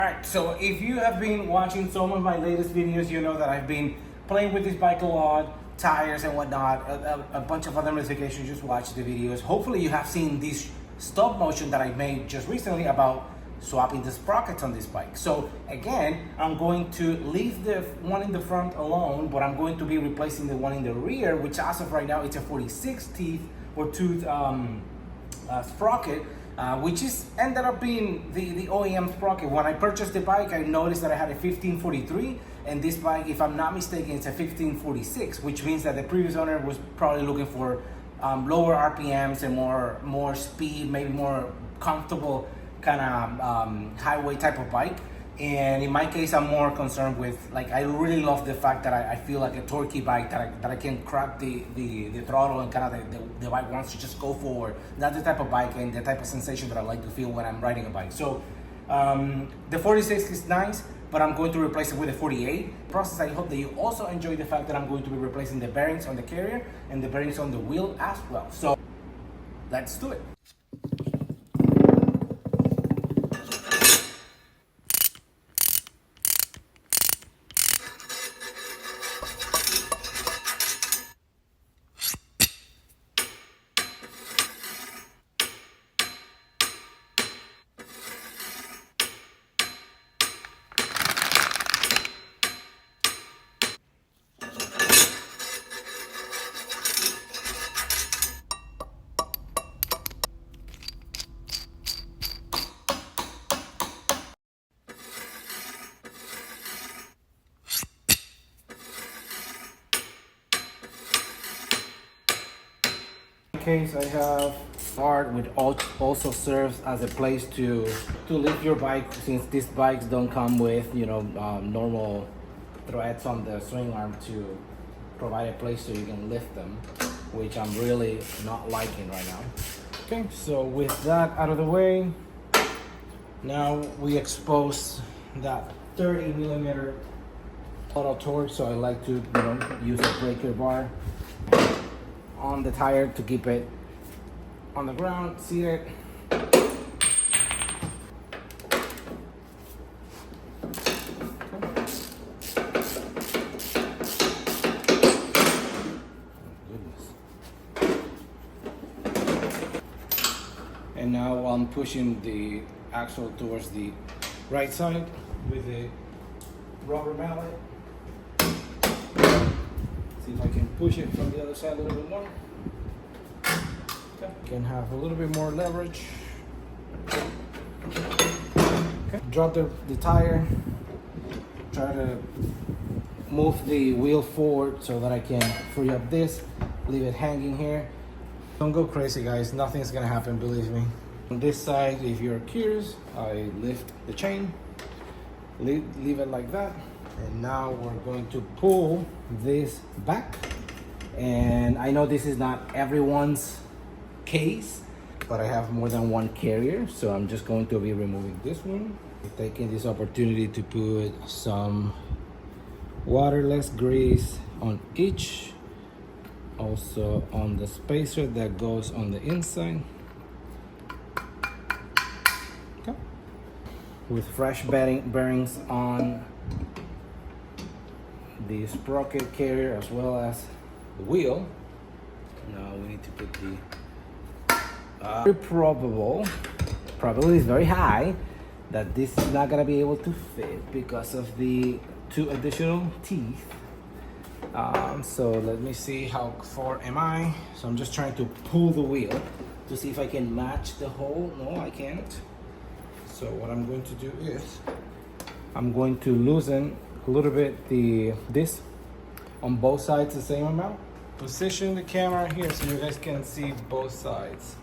Alright, so if you have been watching some of my latest videos, you know that I've been playing with this bike a lot, tires and whatnot, a bunch of other modifications. Just watch the videos. Hopefully you have seen this stop motion that I made just recently about swapping the sprockets on this bike. So again, I'm going to leave the one in the front alone, but I'm going to be replacing the one in the rear, which as of right now, it's a 46 teeth or tooth sprocket. Which is ended up being the OEM sprocket. When I purchased the bike, I noticed that I had a 1543, and this bike, if I'm not mistaken, it's a 1546, which means that the previous owner was probably looking for lower RPMs and more speed, maybe more comfortable kind of highway type of bike. And in my case, I'm more concerned with, like, I really love the fact that I feel like a torquey bike, that I can crack the throttle and kind of the bike wants to just go forward. That's the type of bike and the type of sensation that I like to feel when I'm riding a bike. So the 46 is nice, but I'm going to replace it with a 48. Process, I hope that you also enjoy the fact that I'm going to be replacing the bearings on the carrier and the bearings on the wheel as well. So let's do it. Case I have part which also serves as a place to lift your bike, since these bikes don't come with normal threads on the swing arm to provide a place so you can lift them, which I'm really not liking right now. Okay, so with that out of the way, now we expose that 30 millimeter auto torque. So I like to use a breaker bar on the tire to keep it on the ground, seated. And now I'm pushing the axle towards the right side with the rubber mallet. See if I can push it from the other side a little bit more. Okay. Can have a little bit more leverage. Okay. Drop the tire. Try to move the wheel forward so that I can free up this. Leave it hanging here. Don't go crazy, guys. Nothing's gonna happen, believe me. On this side, if you're curious, I lift the chain. Leave it like that. And now we're going to pull this back. And I know this is not everyone's case, but I have more than one carrier, so I'm just going to be removing this one. Taking this opportunity to put some waterless grease on each, also on the spacer that goes on the inside. Okay. With fresh bearings on the sprocket carrier as well as the wheel. Now we need to put the probability is very high that this is not gonna be able to fit because of the 2 additional teeth. So let me see how far am I. So I'm just trying to pull the wheel to see if I can match the hole. No, I can't. So what I'm going to do is I'm going to loosen a little bit this on both sides the same amount. Position the camera here so you guys can see both sides.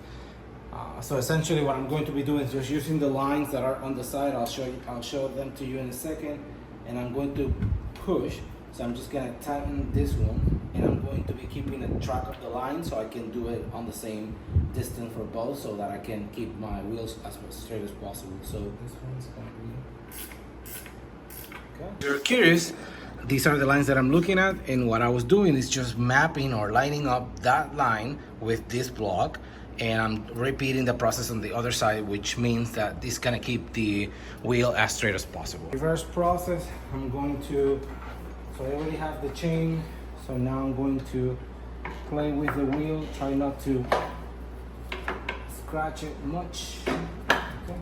So essentially what I'm going to be doing is just using the lines that are on the side. I'll show them to you in a second, and I'm going to push. So I'm just gonna tighten this one, and I'm going to be keeping a track of the line so I can do it on the same distance for both, so that I can keep my wheels as straight as possible. So this one's gonna be okay. If you're curious, these are the lines that I'm looking at, and what I was doing is just mapping or lining up that line with this block, and I'm repeating the process on the other side, which means that this is gonna keep the wheel as straight as possible. Reverse process, I'm going to, so I already have the chain, so now I'm going to play with the wheel, try not to scratch it much. Okay,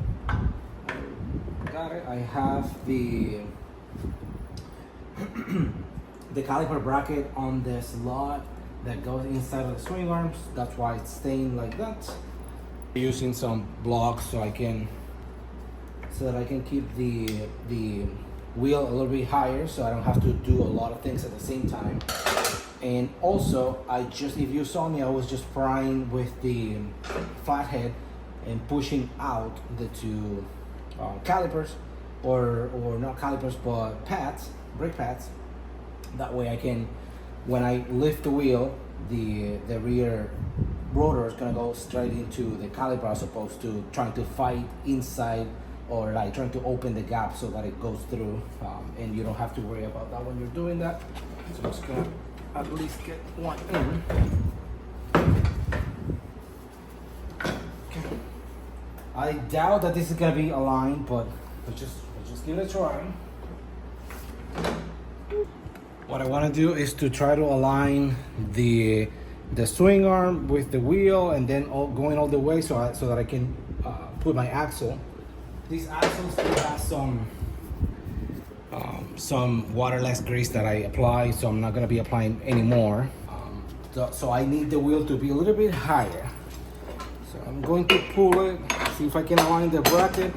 got it. I have the the caliper bracket on the slot that goes inside of the swing arms. That's why it's staying like that. Using some blocks so that I can keep the wheel a little bit higher, so I don't have to do a lot of things at the same time. And also, if you saw me, I was just prying with the flathead and pushing out the two calipers, or not calipers, but pads, brake pads. That way I can, when I lift the wheel, the rear rotor is gonna go straight into the caliper, as opposed to trying to fight inside, or like trying to open the gap so that it goes through, and you don't have to worry about that when you're doing that. So I'm just gonna at least get one in. Okay. I doubt that this is gonna be aligned, but we'll just give it a try. What I want to do is to try to align the swing arm with the wheel, and then going all the way so that I can put my axle. These axles still have some waterless grease that I apply, so I'm not going to be applying anymore. So I need the wheel to be a little bit higher. So I'm going to pull it, see if I can align the bracket.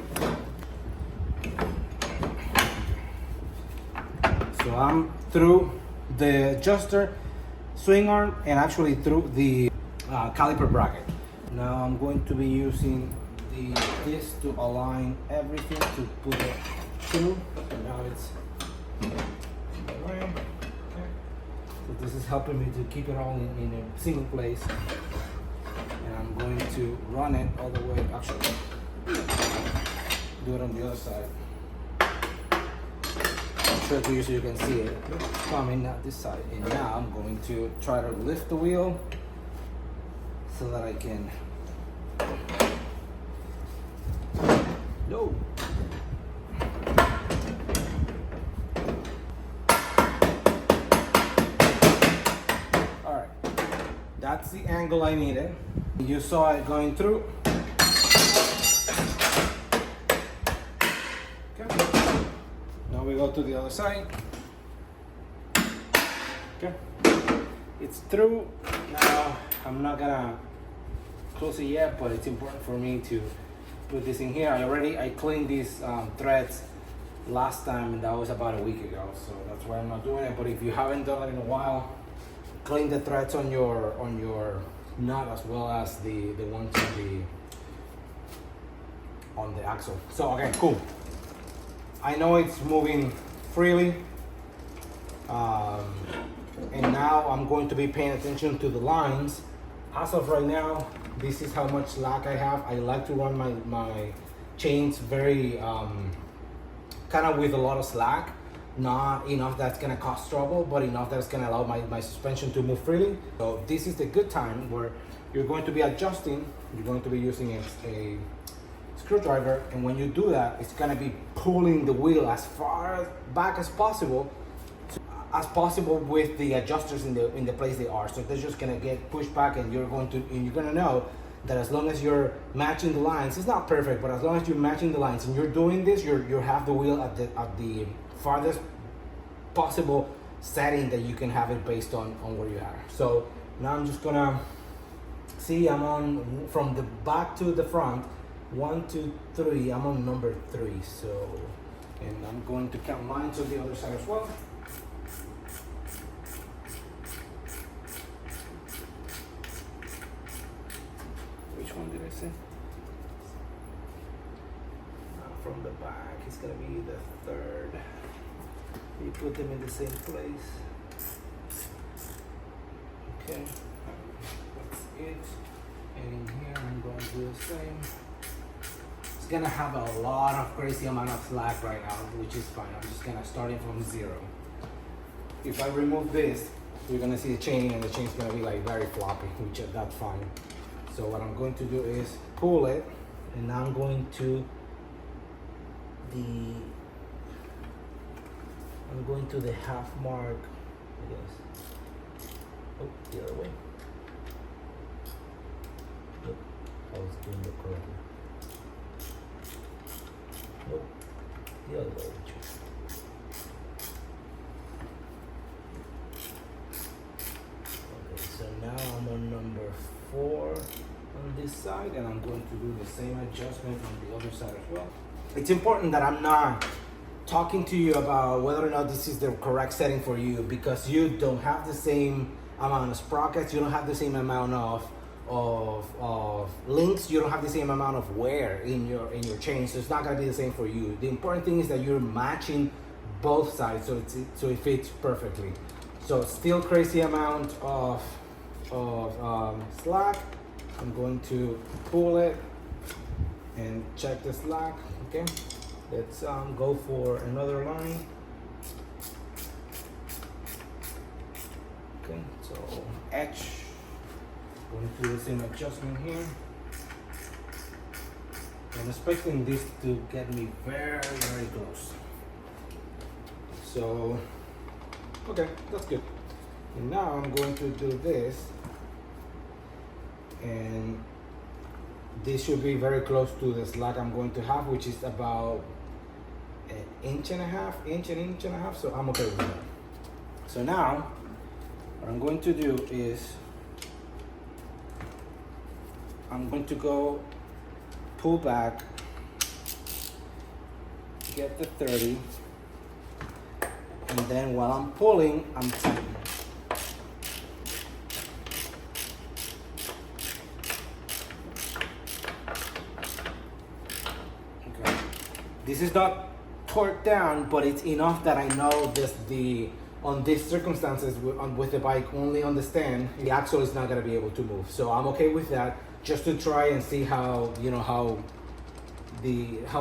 So I'm through the adjuster, swing arm, and actually through the caliper bracket. Now I'm going to be using this to align everything, to put it through. So now it's around. Okay. So this is helping me to keep it all in a single place. And I'm going to run it all the way, actually do it on the other side. To you so you can see it coming out this side. And now I'm going to try to lift the wheel so that I can no. Alright, that's the angle I needed. You saw it going through. Now we go to the other side. Okay, it's through. Now I'm not gonna close it yet, but it's important for me to put this in here. I cleaned these threads last time, and that was about a week ago, so that's why I'm not doing it. But if you haven't done it in a while, clean the threads on your nut, as well as the ones on the axle. So okay, cool. I know it's moving freely, and now I'm going to be paying attention to the lines. As of right now, this is how much slack I have. I like to run my chains very kind of with a lot of slack, not enough that's gonna cause trouble, but enough that's gonna allow my suspension to move freely. So this is the good time where you're going to be adjusting. You're going to be using a screwdriver, and when you do that, it's gonna be pulling the wheel as far back as possible with the adjusters in the place they are. So they're just gonna get pushed back, and you're gonna know that as long as you're matching the lines, it's not perfect, but as long as you're matching the lines and you're doing this, you have the wheel at the farthest possible setting that you can have it based on where you are. So now I'm just gonna see, I'm on from the back to the front. 1, 2, 3. I'm on number 3. So, and I'm going to count lines on the other side as well. Which one did I say? From the back, it's gonna be the 3rd. You put them in the same place. Okay, that's it. And in here, I'm going to do the same. Gonna have a lot of crazy amount of slack right now, which is fine. I'm just gonna start it from 0. If I remove this, you're gonna see the chain, and the chain's gonna be like very floppy, which that's fine. So what I'm going to do is pull it, and now I'm going to the half mark, I guess. Oh, the other way. Nope, I was doing it correctly. Nope, the other way. Okay, so now I'm on number 4 on this side, and I'm going to do the same adjustment on the other side as well. It's important that I'm not talking to you about whether or not this is the correct setting for you, because you don't have the same amount of sprockets, you don't have the same amount of links, you don't have the same amount of wear in your chain, so it's not going to be the same for you. The important thing is that you're matching both sides so it fits perfectly. So still crazy amount of slack. I'm going to pull it and check the slack. Okay, let's go for another line. Okay, so edge. Going to do the same adjustment here. I'm expecting this to get me very, very close. So, okay, that's good. And now I'm going to do this, and this should be very close to the slack I'm going to have, which is about an inch and a half, so I'm okay with that. So now, what I'm going to do is, I'm going to go pull back, get the 30, and then while I'm pulling, I'm tightening. Okay. This is not torqued down, but it's enough that I know on these circumstances with the bike only on the stand, the axle is not going to be able to move. So I'm okay with that, just to try and see how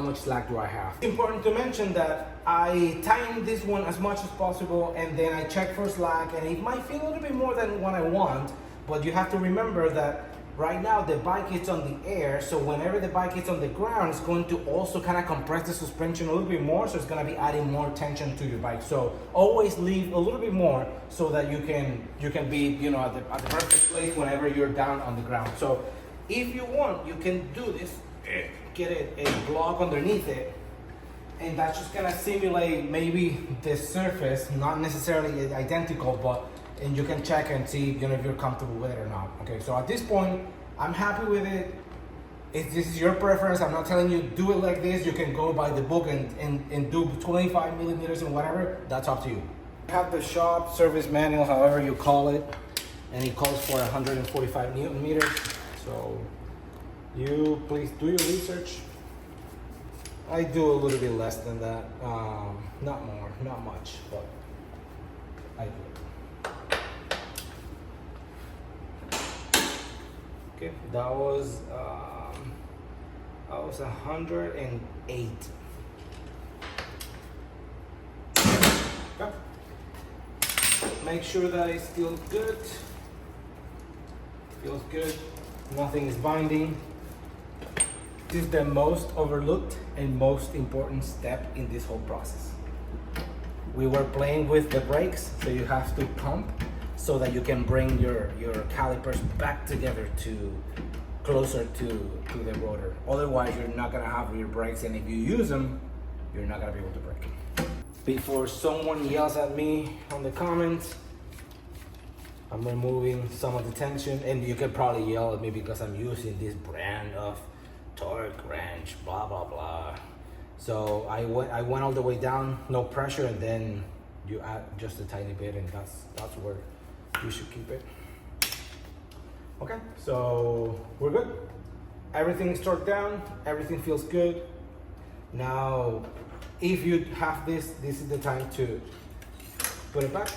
much slack do I have. It's important to mention that I tighten this one as much as possible, and then I check for slack, and it might feel a little bit more than what I want, but you have to remember that right now the bike is on the air, so whenever the bike is on the ground, it's going to also kind of compress the suspension a little bit more, so it's going to be adding more tension to your bike. So always leave a little bit more so that you can be at the perfect place whenever you're down on the ground. So if you want, you can do this, get a block underneath it, and that's just gonna simulate maybe the surface, not necessarily identical, and you can check and see if you're comfortable with it or not. Okay, so at this point, I'm happy with it. If this is your preference, I'm not telling you do it like this. You can go by the book and do 25 millimeters and whatever. That's up to you. I have the shop service manual, however you call it, and it calls for 145 Newton meters. So you please do your research. I do a little bit less than that, not more, not much, but I do it. Okay, that was 108. Okay. Make sure that it feels good. Feels good. Nothing is binding. This is the most overlooked and most important step in this whole process. We were playing with the brakes, so you have to pump so that you can bring your calipers back together closer to the rotor. Otherwise, you're not gonna have rear brakes, and if you use them, you're not gonna be able to brake. Before someone yells at me on the comments, I'm removing some of the tension, and you could probably yell at me because I'm using this brand of torque wrench, blah blah blah. So I went all the way down, no pressure, and then you add just a tiny bit, and that's where you should keep it. Okay, so we're good. Everything is torqued down, everything feels good. Now, if you have this is the time to put it back.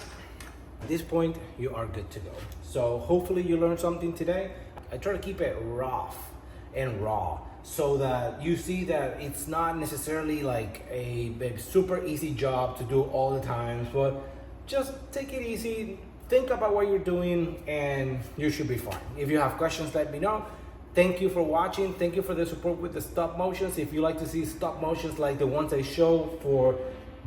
At this point, you are good to go. So hopefully you learned something today. I try to keep it rough and raw so that you see that it's not necessarily like a super easy job to do all the time, but just take it easy, think about what you're doing, and you should be fine. If you have questions, let me know. Thank you for watching. Thank you for the support with the stop motions. If you like to see stop motions like the ones I show for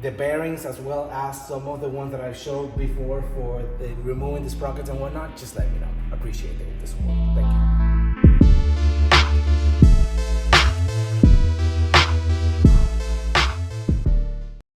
the bearings, as well as some of the ones that I showed before for the removing the sprockets and whatnot, just let me know. Appreciate the support. Thank you.